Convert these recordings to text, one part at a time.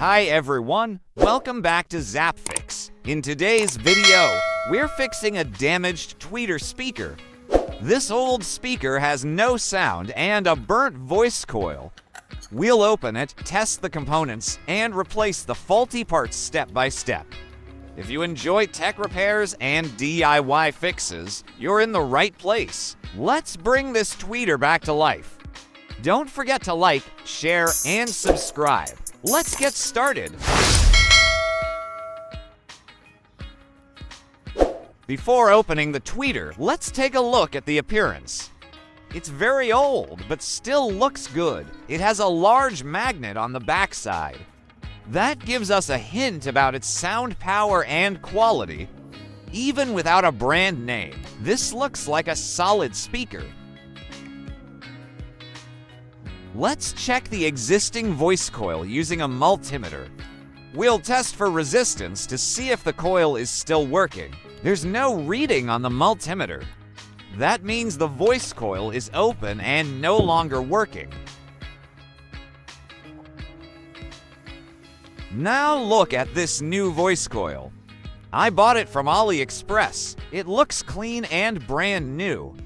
Hi everyone, welcome back to ZapFix. In today's video, we're fixing a damaged tweeter speaker. This old speaker has no sound and a burnt voice coil. We'll open it, test the components, and replace the faulty parts step by step. If you enjoy tech repairs and DIY fixes, you're in the right place. Let's bring this tweeter back to life. Don't forget to like, share, and subscribe. Let's get started. Before opening the tweeter, let's take a look at the appearance. It's very old, but still looks good. It has a large magnet on the backside. That gives us a hint about its sound power and quality. Even without a brand name, this looks like a solid speaker. Let's check the existing voice coil using a multimeter. We'll test for resistance to see if the coil is still working. There's no reading on the multimeter. That means the voice coil is open and no longer working. Now look at this new voice coil. I bought it from AliExpress. It looks clean and brand new.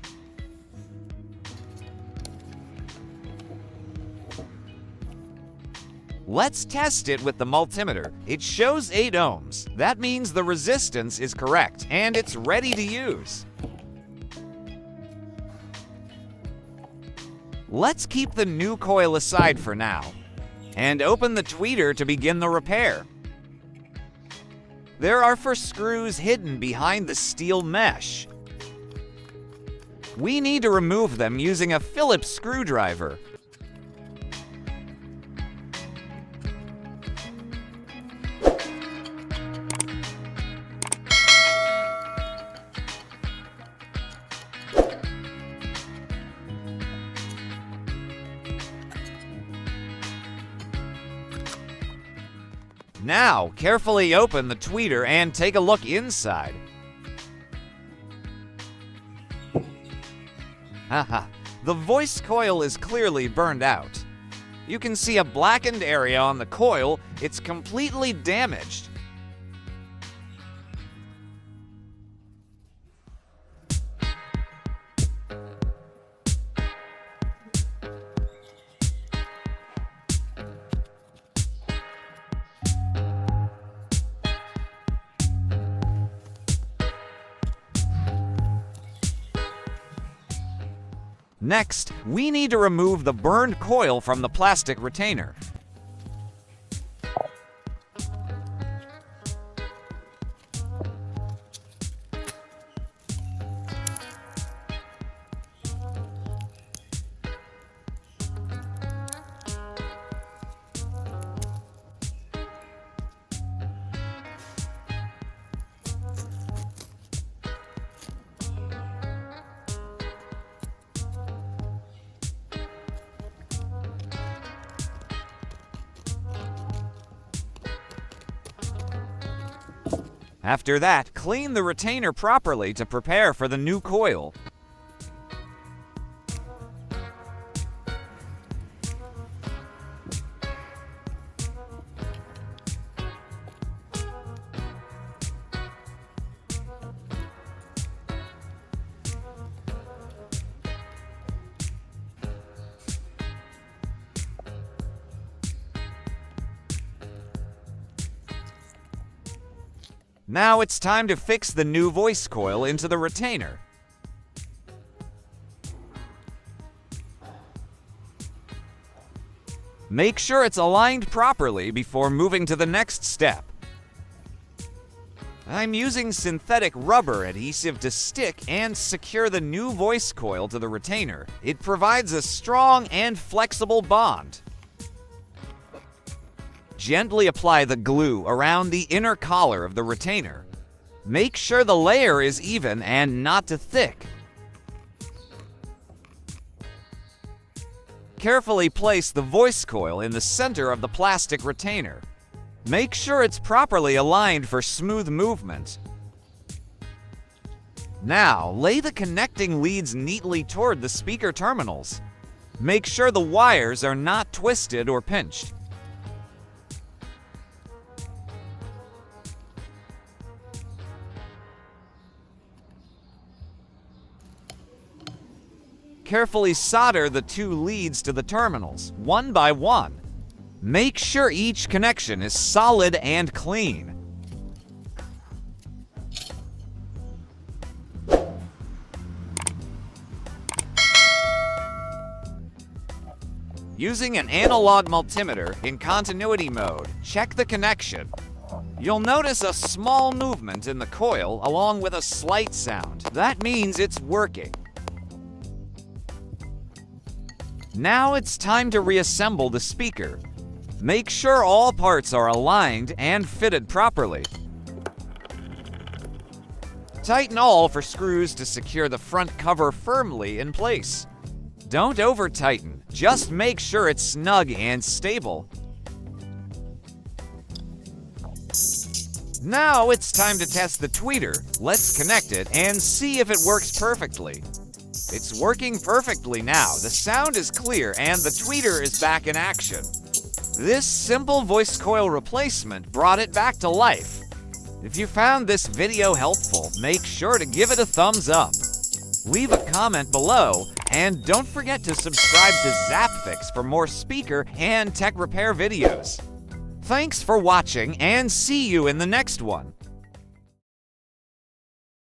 Let's test it with the multimeter. It shows 8 ohms. That means the resistance is correct and it's ready to use. Let's keep the new coil aside for now and open the tweeter to begin the repair. There are 4 screws hidden behind the steel mesh. We need to remove them using a Phillips screwdriver. Now, carefully open the tweeter and take a look inside. Haha, the voice coil is clearly burned out. You can see a blackened area on the coil. It's completely damaged. Next, we need to remove the burned coil from the plastic retainer. After that, clean the retainer properly to prepare for the new coil. Now it's time to fix the new voice coil into the retainer. Make sure it's aligned properly before moving to the next step. I'm using synthetic rubber adhesive to stick and secure the new voice coil to the retainer. It provides a strong and flexible bond. Gently apply the glue around the inner collar of the retainer. Make sure the layer is even and not too thick. Carefully place the voice coil in the center of the plastic retainer. Make sure it's properly aligned for smooth movement. Now, lay the connecting leads neatly toward the speaker terminals. Make sure the wires are not twisted or pinched. Carefully solder the two leads to the terminals, one by one. Make sure each connection is solid and clean. Using an analog multimeter in continuity mode, check the connection. You'll notice a small movement in the coil along with a slight sound. That means it's working. Now it's time to reassemble the speaker. Make sure all parts are aligned and fitted properly. Tighten all for screws to secure the front cover firmly in place. Don't over-tighten, just make sure it's snug and stable. Now it's time to test the tweeter. Let's connect it and see if it works perfectly. It's working perfectly now. The sound is clear and the tweeter is back in action. This simple voice coil replacement brought it back to life. If you found this video helpful, make sure to give it a thumbs up. Leave a comment below, and don't forget to subscribe to ZapFix for more speaker and tech repair videos. Thanks for watching, and see you in the next one.